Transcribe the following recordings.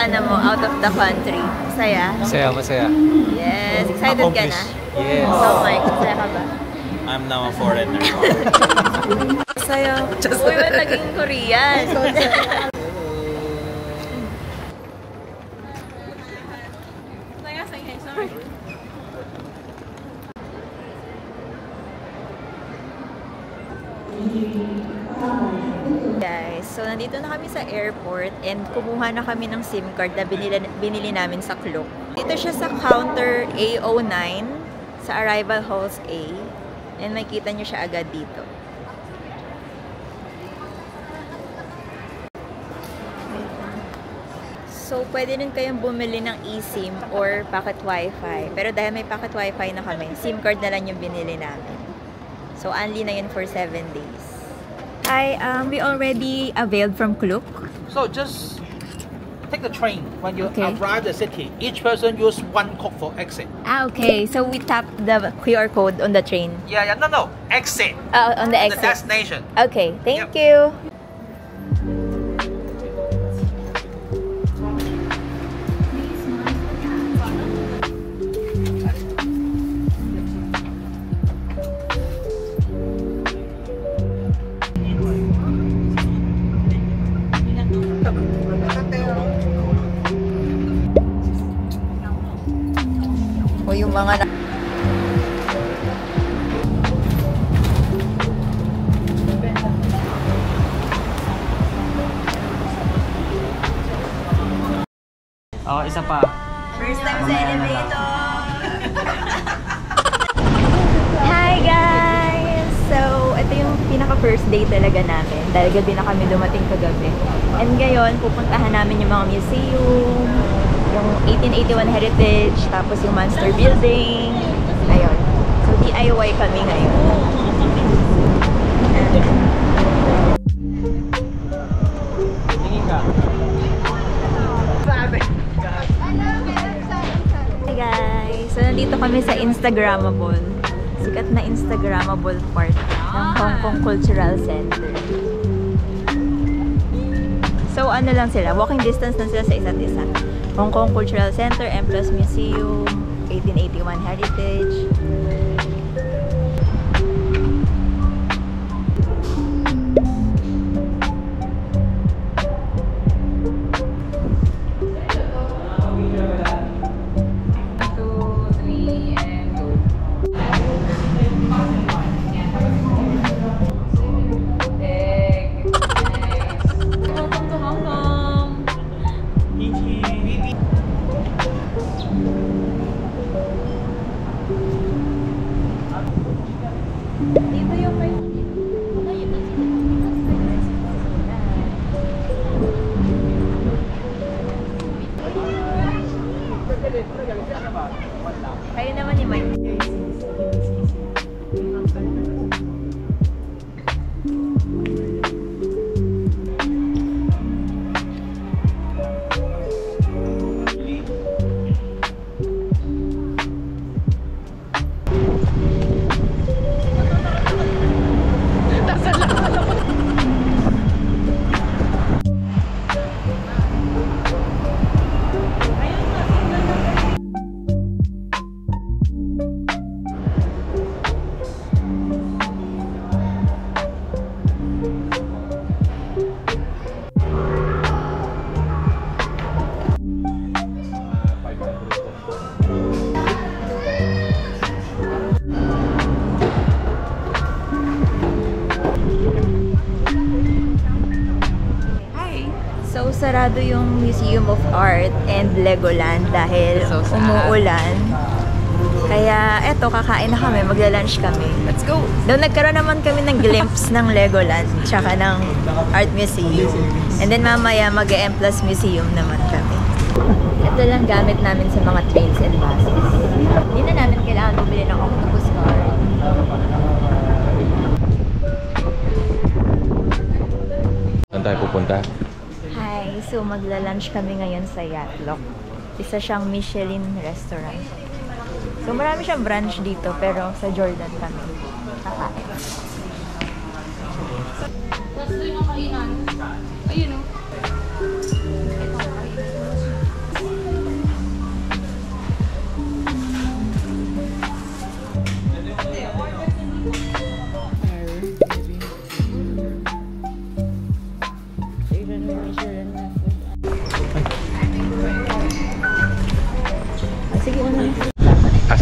ano mo, out of the country? Masaya? Masaya, masaya. Yes. Excited ka na? Yes. Oh my, masaya ka ba? I'm now a foreigner. Masaya. Uy, ba't naging Korean? Guys, so nandito na kami sa airport and kumuha na kami ng SIM card na binili namin sa Klook. Dito siya sa counter A09 sa Arrival Halls A and makita nyo siya agad dito. So, pwede rin kayong bumili ng eSIM or pocket wifi. Pero dahil may pocket wifi na kami, SIM card na lang yung binili namin. So, only na yun for 7 days. Hi, we already availed from Klook. So just take the train when you arrive the city. Each person use one code for exit. Ah, okay. So we tap the QR code on the train. Yeah, no. Exit. On the exit. The destination. Okay, thank you. O yung mga Isa pa. first time sa elevator. Hi guys! So, ito yung pinaka first day talaga namin. Dahil gabi na kami dumating kagabi. And ngayon, pupuntahan namin yung mga museum, yung 1881 Heritage, tapos yung Monster Building. Ayun. So, DIY kami ngayon. Tingin ka. Hi guys! So, nandito kami sa Instagrammable. Sikat na Instagrammable part ng Hong Kong Cultural Center. So, ano lang sila? Walking distance lang sila sa isa't isa. Hong Kong Cultural Center, M+ Museum, 1881 Heritage. Dito yung may... Kayo naman ni Mike. So, sarado yung Museum of Art and Legoland dahil umuulan. Kaya, eto, kakain na kami, magla-lunch kami. Let's go! Doon nagkaroon naman kami ng glimpse ng Legoland, tsaka ng Art Museum. And then mamaya, mag-M+ Museum naman kami. Ito lang gamit namin sa mga trains and buses. Hindi na namin kailangan bumili ng octopus card. Saan tayo pupunta? Hi! So, magla-lunch kami ngayon sa Yatlock. Isa siyang Michelin restaurant. So, marami siyang branch dito, pero sa Jordan kami kakain. Tapos yung kainan. Ayun o.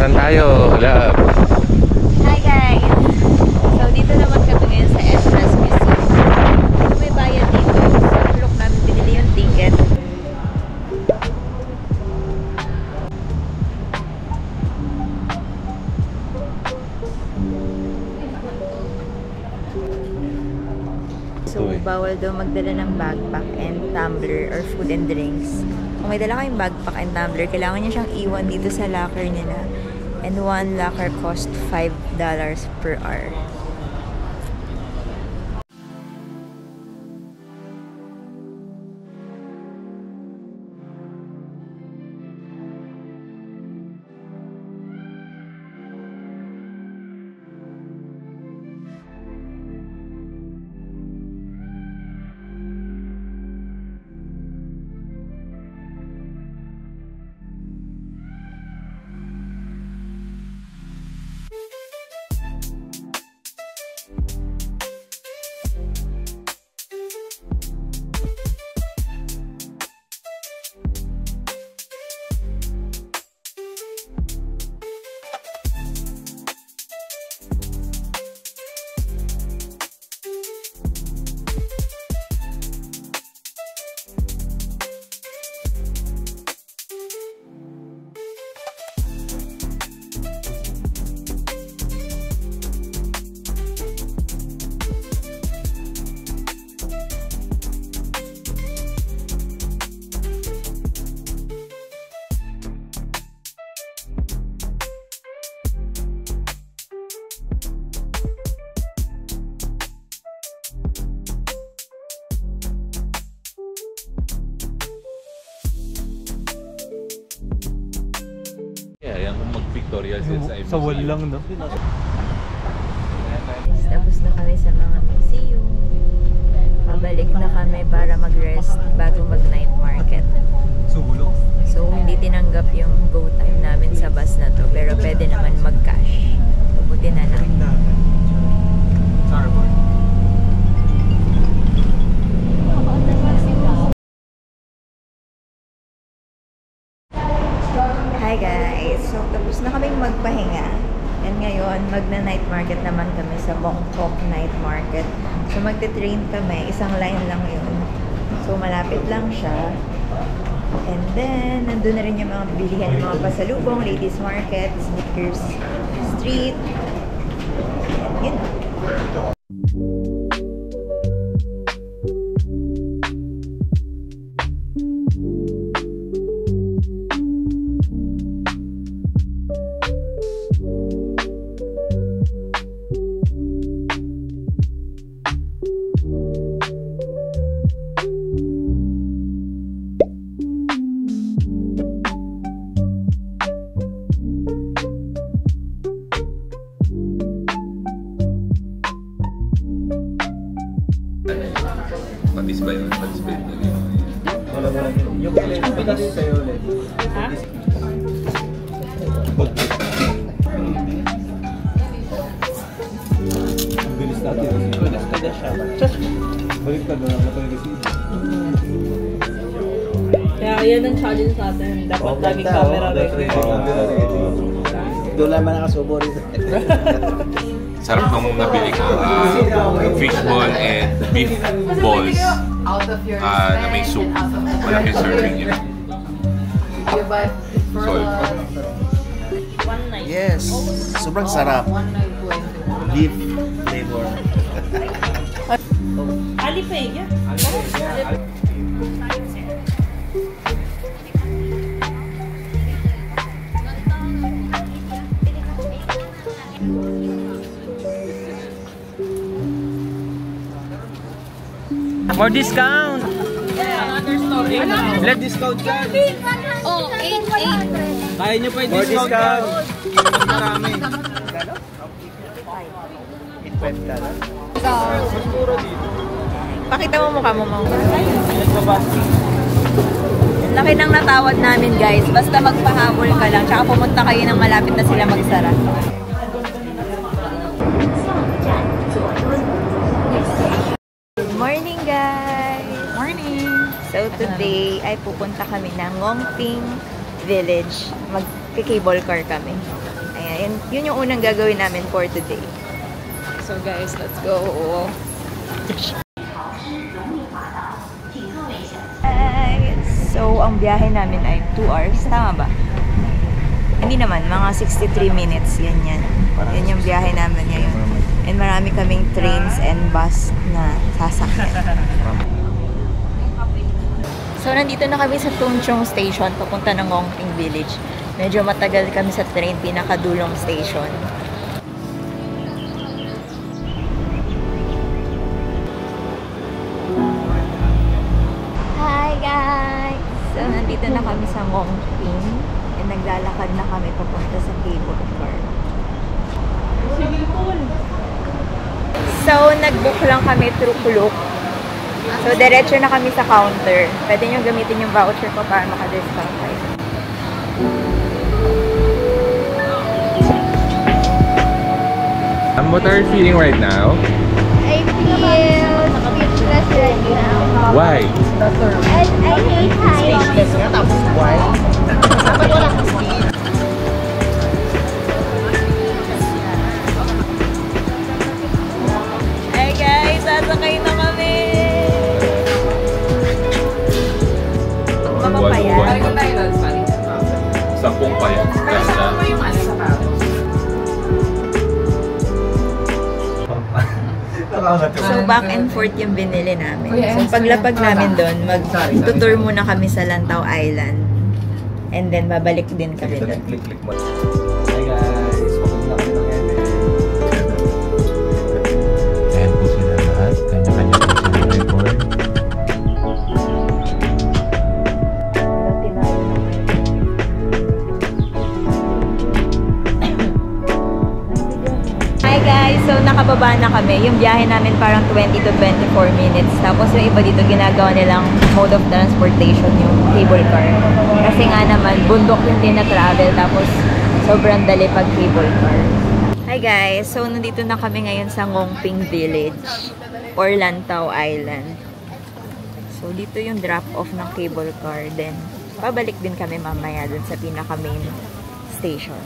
Saan tayo? Love. Hi guys! So dito naman kami ngayon sa Entrance Museum. So may bayad dito. Sa flock namin binili yung ticket. So bawal daw magdala ng backpack and tumbler or food and drinks. Kung may dala kayong backpack and tumbler, kailangan nyo siyang iwan dito sa locker nila. And one locker cost $5 per hour. Yan kung mag-Victoria Sa wall lang, no? Tapos na kami sa mga museum. Pabalik na kami para mag-rest bago mag-night market. Sulok. So, hindi tinanggap yung go time namin sa bus na to. Pero pwede naman mag-cash. So, buti na lang. Hi guys! So, tapos na kaming magpahinga. And ngayon, magna-night market naman kami sa Bangkok Night Market. So, magte-train kami. Isang line lang yun. So, malapit lang siya. And then, nandun na rin yung mga bilihan ng mga pasalubong, ladies market, sneakers, street. Yun. Participate na rin. Yung pinag sa'yo ulit. Ha? Ang bilis natin. Bilis ka na siya. Balik ka na lang nakalagay. Kaya yan ang challenge natin. Dapat laging camera ready. Doon lang man nakasubo rin. Sarap nung nabili ko. Fishball and beef balls. Na may soup. Malaki serving yun. Salt. Yes, sobrang sarap. Beef flavor. Alipay, yeah. More discount! Another story. Let discount ka! Oh, 8. Kaya nyo pa yung discount ka! Mas marami. Pakita mo mukha mo, Mau. Laki ng natawad namin, guys. Basta magpahabol ka lang. Tsaka pumunta kayo ng malapit na sila magsara. Good morning, guys! Morning! So, today ay pupunta kami ng Ngongping Village. Mag-cable car kami. And yun yung unang gagawin namin for today. So guys, let's go. So, ang biyahe namin ay 2 hours. Tama ba? Hindi naman, mga 63 minutes. Yan. Yan yung biyahe namin ngayon. And marami kaming trains and bus na sasakyan. So, nandito na kami sa Tung Chung Station, papunta ng Ngongping Village. Medyo matagal kami sa train, pinakadulong station. Hi guys! So, nandito na kami sa Ngongping. And naglalakad na kami papunta sa cable car. So, nag-book lang kami through Klook. So, diretso na kami sa counter. Pwede nyo gamitin yung voucher ko para maka-discount kayo. What are you feeling right now? I feel speechless right now. Why? And I hate heights. Hey guys, sasakay na kami! Mamapayat. Sampung payat. Ganda. So, back and forth yung binili namin. So, paglapag namin doon, mag-tutour muna kami sa Lantau Island. And then, babalik din kami doon. Hi guys, welcome na kami ng Eden. Ayan po sila lahat. Kanya-kanya po sila record. Hi guys! So, nakababa na kami. Yung biyahe namin parang 20 to 24 minutes. Tapos yung iba dito ginagawa nilang mode of transportation, yung cable car. Kasi nga naman, bundok yung tina-travel. Tapos, sobrang dali pag cable car. Hi guys! So, nandito na kami ngayon sa Ngongping Village or Lantau Island. So, dito yung drop-off ng cable car. Then, pabalik din kami mamaya dun sa pinaka-main station.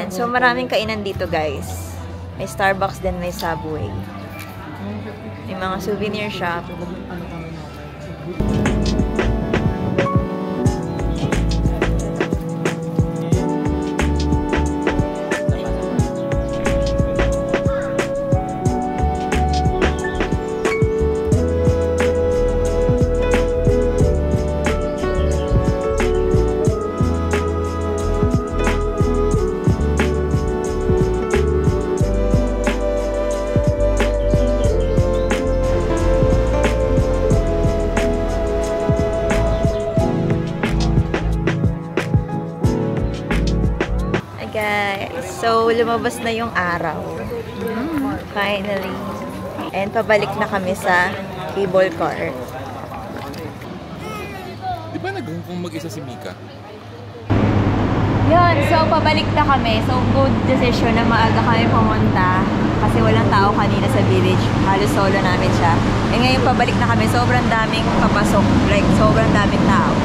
So, maraming kainan dito, guys. May Starbucks din, may Subway. May mga souvenir shop. So, lumabas na yung araw. Finally. And pabalik na kami sa cable car. Di ba nag-hongkong mag-isa si Mika? Yun. So, pabalik na kami. So, good decision na maaga kami pumunta. Kasi walang tao kanina sa village. Halos solo namin siya. Eh ngayon pabalik na kami. Sobrang daming papasok. Like, sobrang daming tao.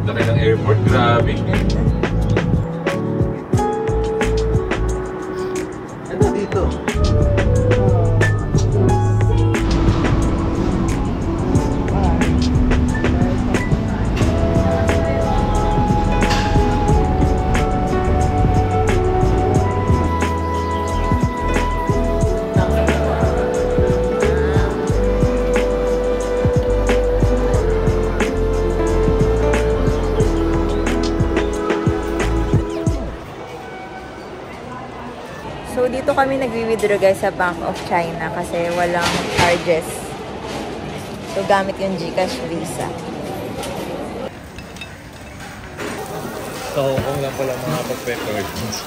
Laki ng airport, grabe. Ano dito? So, dito kami nagwi-withdraw guys sa Bank of China kasi walang charges. So, gamit yung GCash Visa. So, kung lang pala mga pag-records.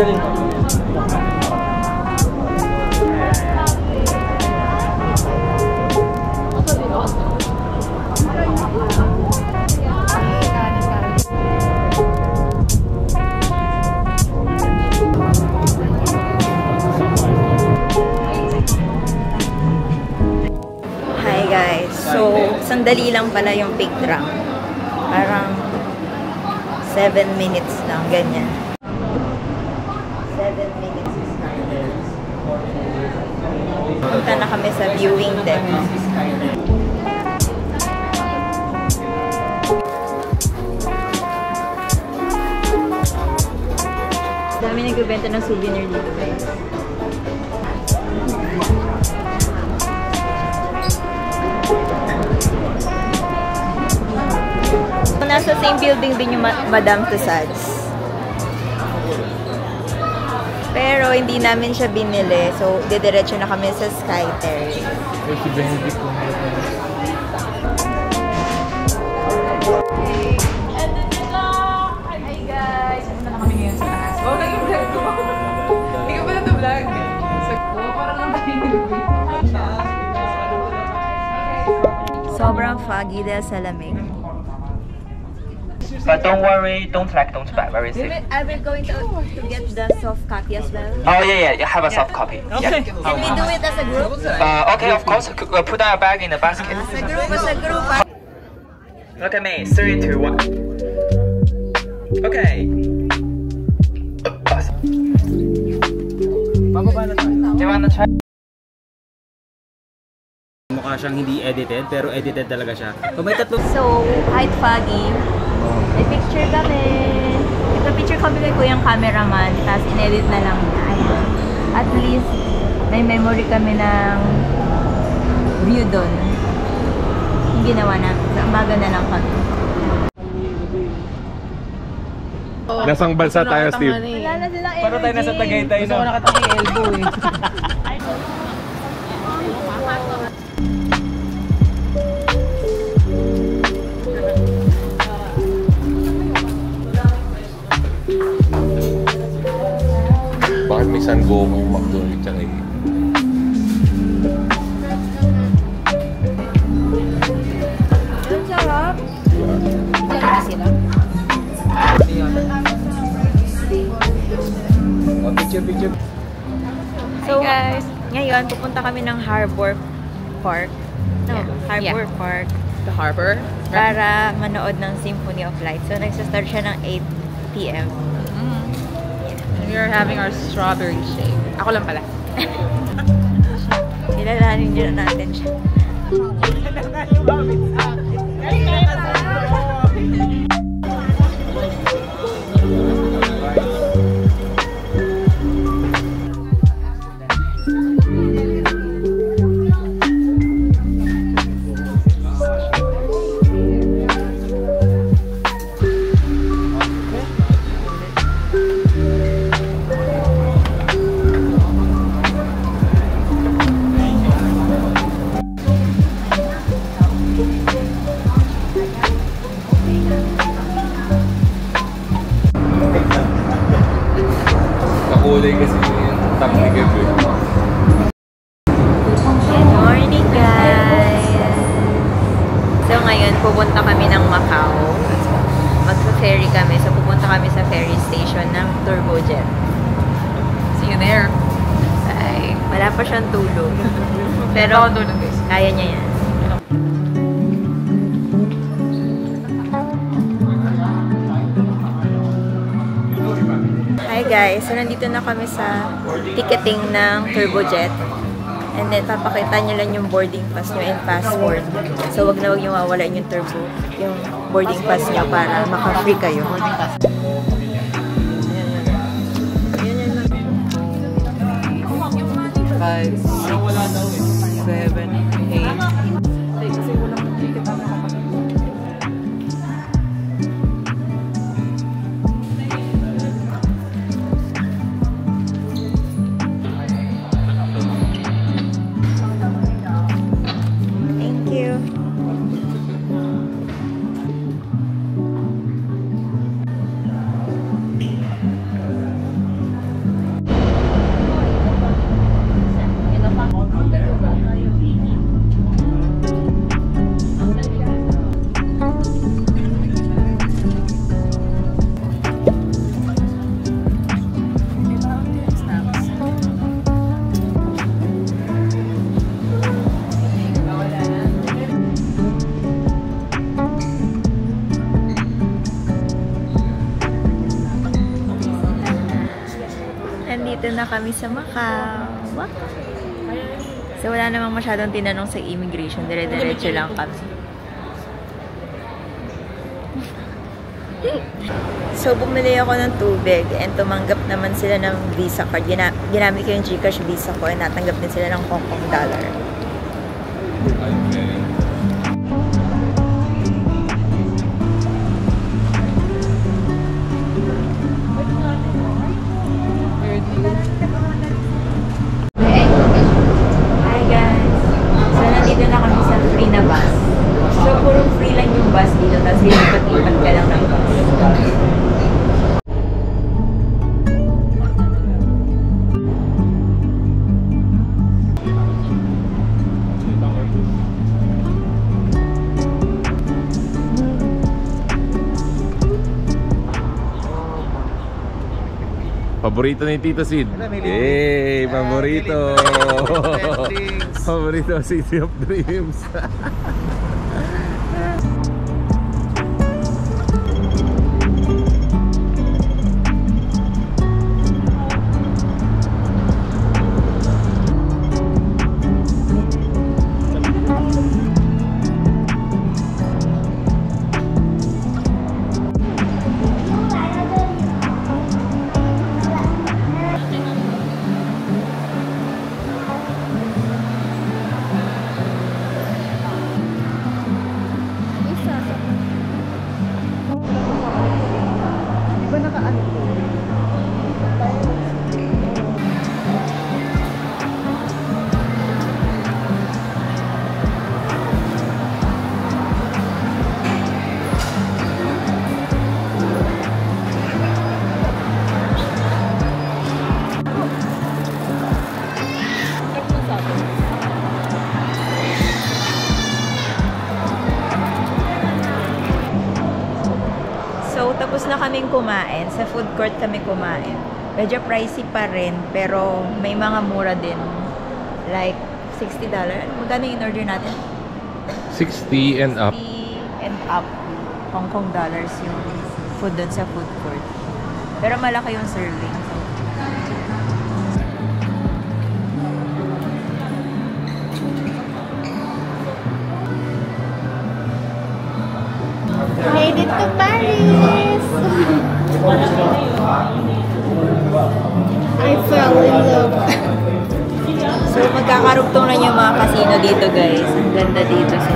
Hi guys, so sandali lang pala yung pig drunk. Parang 7 minutes lang, ganyan. 7 minutes is fine. Punta na kami sa viewing deck. Dami nagbebenta ng souvenir dito guys. Nasa same building din yung Madame Tussauds. Pero hindi namin siya binili. So, didiretso na kami sa Sky Terrace. Si Benedict po nga. Hi guys! Ano na kami ngayon sa taas? Wow, naging vlog ko. Hindi ka pala ito-vlog. Parang lang Sobrang foggy dahil sa lamig. But don't worry, don't track, don't buy, very safe. Are we going to get the soft copy as well? Oh yeah, you have a soft copy. Yeah. Can we do it as a group? Okay, of course. Put down your bag in the basket. As a group. Look at me. 3, 2, 1. Okay. Do you wanna try? Mukha siyang hindi edited, pero edited talaga siya. So, may tatlo. So, kahit foggy, may picture kami. Nagpa-picture kami kay Kuyang cameraman, tapos in-edit na lang niya. Ayan. At least, may memory kami ng view doon. Yung ginawa natin. Sa umaga na lang kami. Nasang bansa tayo, Steve? Wala na silang energy. Para tayo nasa Tagaytay na. Gusto ko nakatang elbow eh. Bakit may San Goku yung McDonald's tsaka eh? Ang sarap. Diyan sila. Picture. So, guys, ngayon pupunta kami ng Harbor Park. No, Harbor Park. The harbor? Para manood ng Symphony of Light. So, nagsastart siya ng 8 p.m. We are having our strawberry shake. Ako lang pala. Kilalanin nyo na natin siya. Kakulay kasi yung top ni Gabi. Good morning, guys! So, ngayon, pupunta kami ng Macau. Mag-ferry kami. So, pupunta kami sa ferry station ng Turbojet. See you there. Ay, wala pa siyang tulog. Pero, kaya niya yan. Hi guys! So, nandito na kami sa ticketing ng Turbojet. And then, papakita nyo lang yung boarding pass nyo and passport. So, wag na wag yung mawalan yung yung boarding pass nyo para maka-free kayo. 5, 6, 7, 8. Thank you. kami sa Macau. Wow. So, wala namang masyadong tinanong sa immigration. Dire-diretso lang kami. So, bumili ako ng tubig and tumanggap naman sila ng Visa card. Ginamit ko yung GCash Visa ko and natanggap din sila ng Hong Kong dollar. Hi guys! So, nandito na kami sa free na bus. So, puro free lang yung bus dito, tapos lilipat-lipat ka lang ng bus. Paborito ni Tito Sid. Yay! Paborito! Paborito, City of Dreams. So, tapos na kaming kumain. Sa food court kami kumain. Medyo pricey pa rin, pero may mga mura din. Like, $60. Magkano yung order natin? 60 and up. 60 and up. Hong Kong dollars yung food dun sa food court. Pero malaki yung serving. So, made it to Paris! I fell in love. so magkakarugtong na yung mga casino dito, guys. Ang ganda dito. So,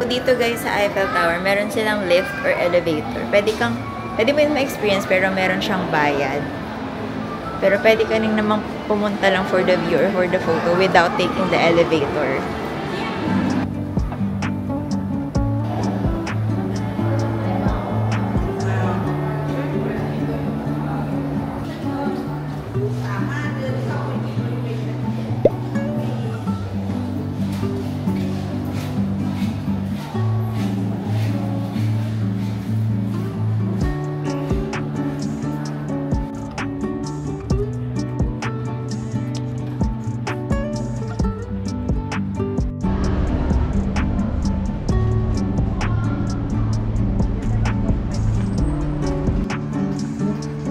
dito guys sa Eiffel Tower, meron silang lift or elevator. Pwede mo yung ma-experience pero meron siyang bayad. Pero pwede ka rin namang pumunta lang for the view or for the photo without taking the elevator.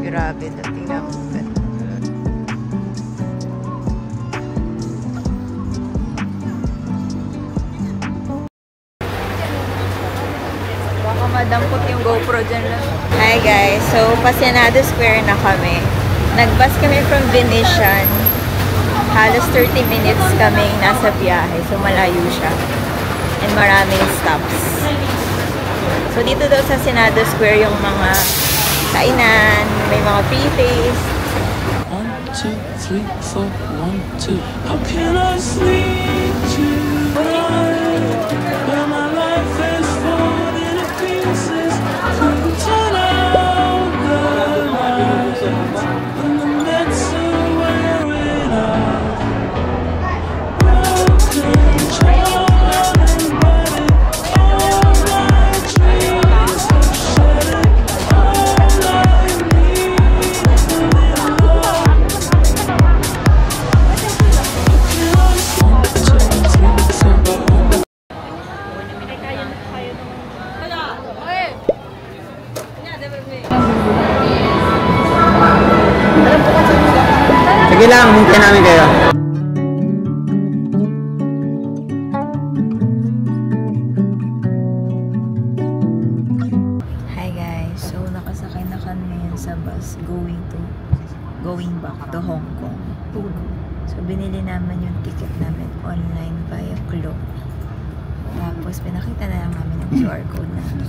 Grabe, tingnan mo. Baka madampot yung GoPro dyan lang. Hi guys, so Pasianado Square na kami. Nag-bus kami from Venetian. Halos 30 minutes kaming nasa biyahe, so malayo siya. And maraming stops. So dito daw sa Senado Square yung mga kainan, may mga free taste. 1, 2, 3, 4, 1, 2. How can I sleep tonight? When my life is falling into pieces. Turn out the lights and the nets are wearing out. Broken child and body, all my dreams have shattered. All my Sige lang, hintayin namin kayo. Hi guys, so nakasakay na kami sa bus going back to Hong Kong. So binili naman yung ticket namin online via Klook. Tapos pinakita na lang namin yung QR code namin.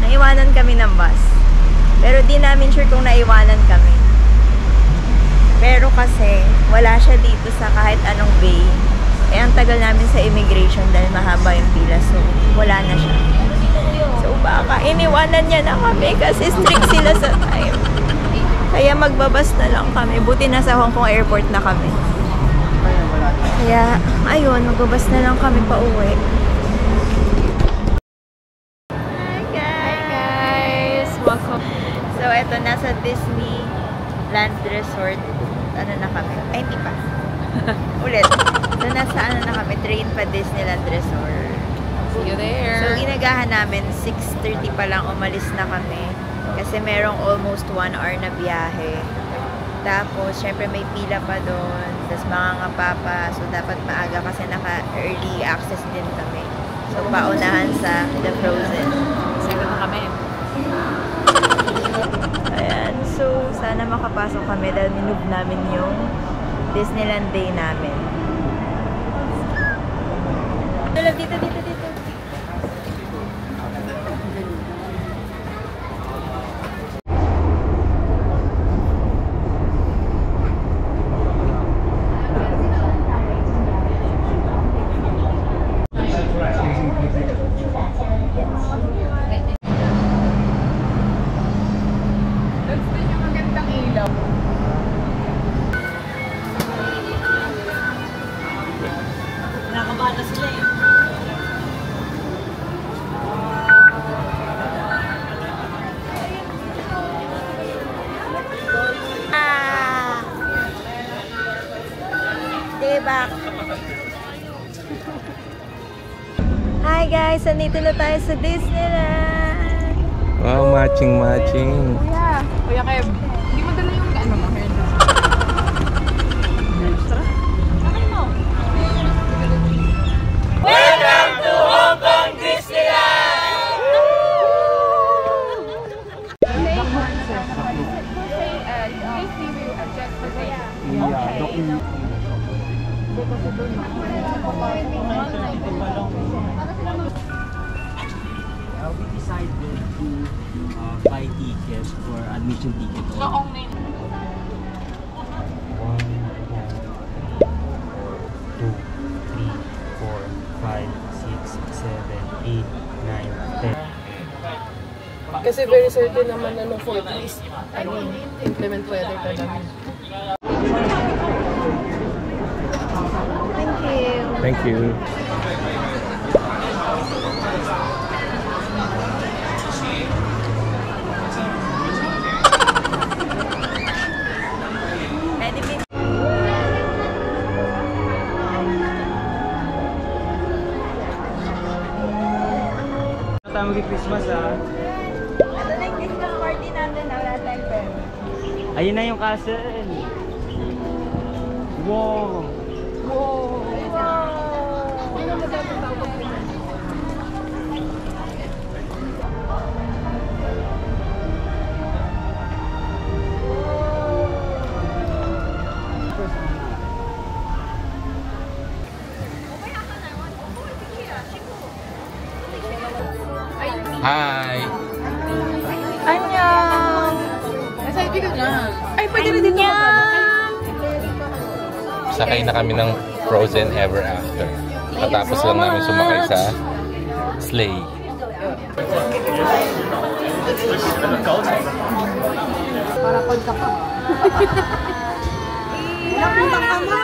Naiwanan kami ng bus. Pero di namin sure kung naiwanan kami. Pero kasi wala siya dito sa kahit anong bay. Eh ang tagal namin sa immigration dahil mahaba yung pila. So wala na siya. So baka iniwanan niya na kami kasi strict sila sa time. Kaya magbabas na lang kami. Buti na sa Hong Kong airport na kami. Kaya ayun, magbabas na lang kami pa uwi. Hi guys! Welcome! So eto, nasa Disneyland Resort. Ano na kami? Ay, hindi pa. Ulit. So nasa ano na kami? Train pa Disneyland Resort. See you there. So inagahan namin, 6:30 pa lang umalis na kami. Kasi merong almost 1 hour na biyahe. Tapos, syempre may pila pa doon. Tapos mangangapa pa. So dapat maaga kasi naka-early access din kami. So paunahan sa The Frozen. Sige na kami. Ayan. So sana makapasok kami dahil minove namin yung Disneyland Day namin. Dito. Back. Hi guys! Nandito na tayo sa Disneyland! Wow, matching. Kuya Kev, hindi mo dala yung ano mo, hairdresser. Extra? Bakit mo? Welcome to Hong Kong Disneyland! We decided to buy tickets for admission ticket. So, only. 1, 2, 3, 4, 5, 6, 7, 8, 9, 10. Kasi very certain naman na nung 4 days, implement weather ka namin. Thank you. Tayo mag-Christmas Ito na yung Christmas party natin na wala tayong pera. Ayun na yung castle. Wow! Hi! Annyeong! Nasa ibig ka na. Ay, pwede na dito ka. Sakay na kami ng Frozen Ever After. Katapos lang namin sumakay sa sleigh. Para pagka pa. Napunta ka na.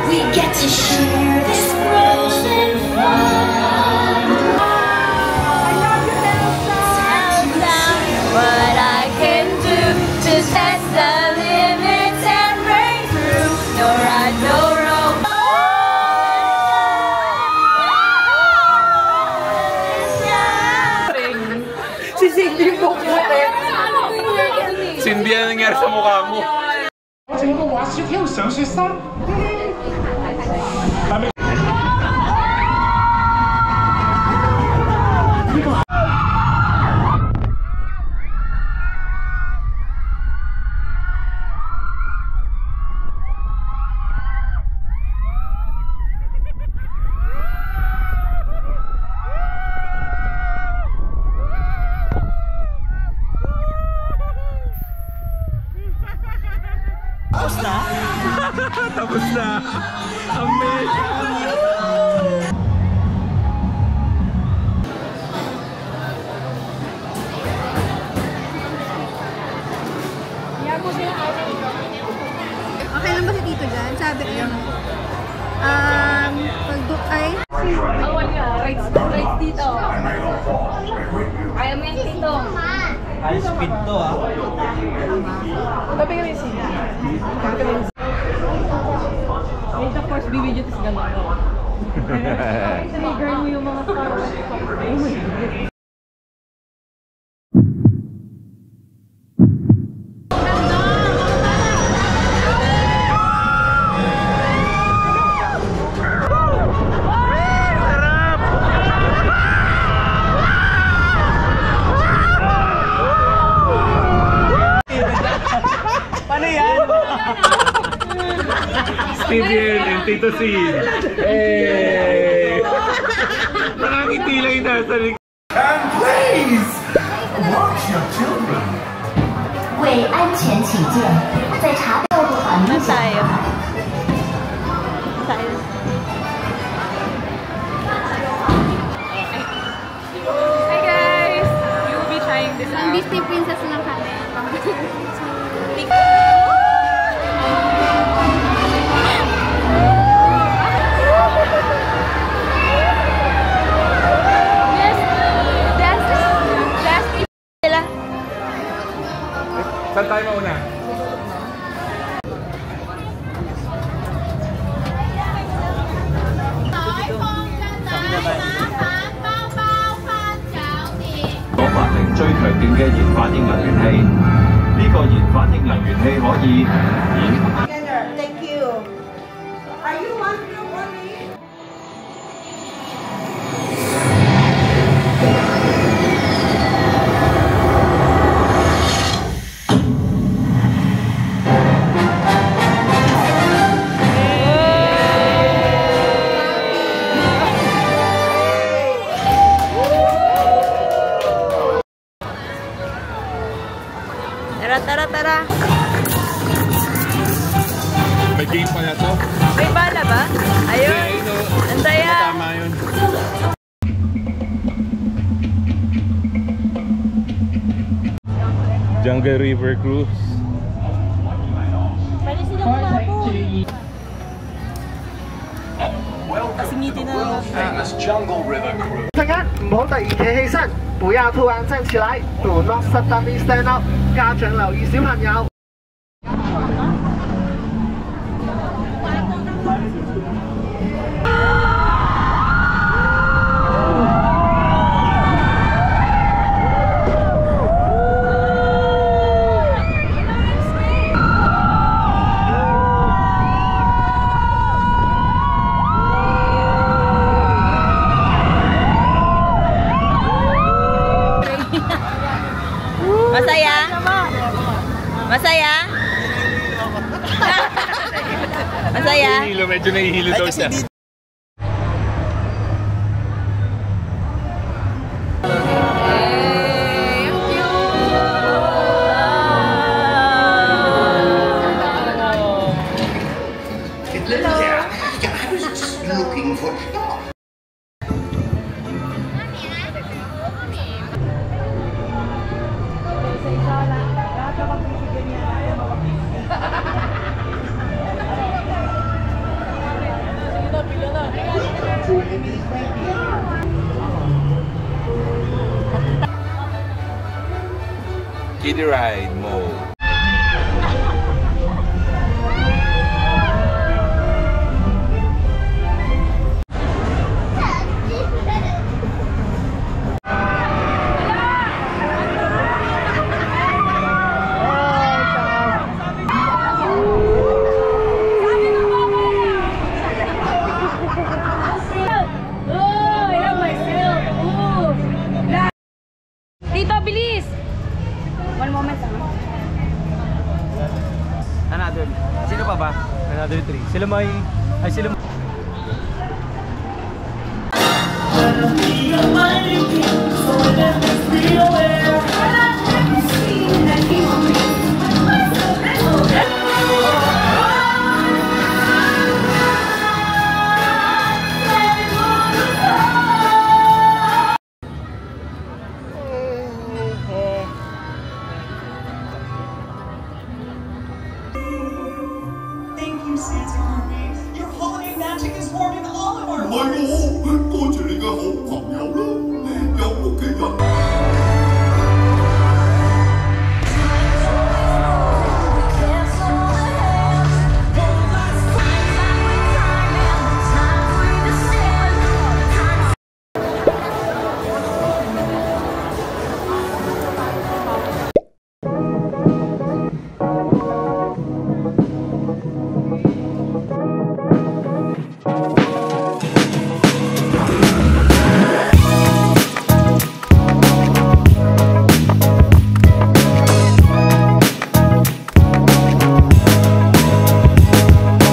We get to share this frozen sa mukha mo. Tapos na! Amazing! Okay lang ba si Tito dyan? Sabi ko pag-book ay... Awal nga, rights dito. Ayaw mo yan dito. High speed to ah. Tabi ka rin siya. Wait, of course, bibidyo ito sa gano'n. Sinigurn mo yung mga car. Steven and Tito Sin. Hey! Nakangiti lang yung nasa likod. And please, watch your children. 为安全起见，在查票的环境下。 Hi guys! We will be trying this out. Disney princess lang kami. Saan tayo mauna?最強勁嘅燃反應能源器，呢個燃反應能源器可以燃。Thank you. Are you hungry for me? Tara! May game pala to? May bala ba? Ayun! Ang saya! Tama yun. Jungle River Cruise. Pwede silang umabot. Famous Jungle River Cruise. 大家唔好突然企起身，不要突然站起來 ，Do not suddenly stand up。家長留意小朋友。Masaya? Masaya? Masaya? Medyo nahihilo daw siya. Looking for Kiddie ride mode. Santa Claus. Your holiday magic is warming all of our hearts.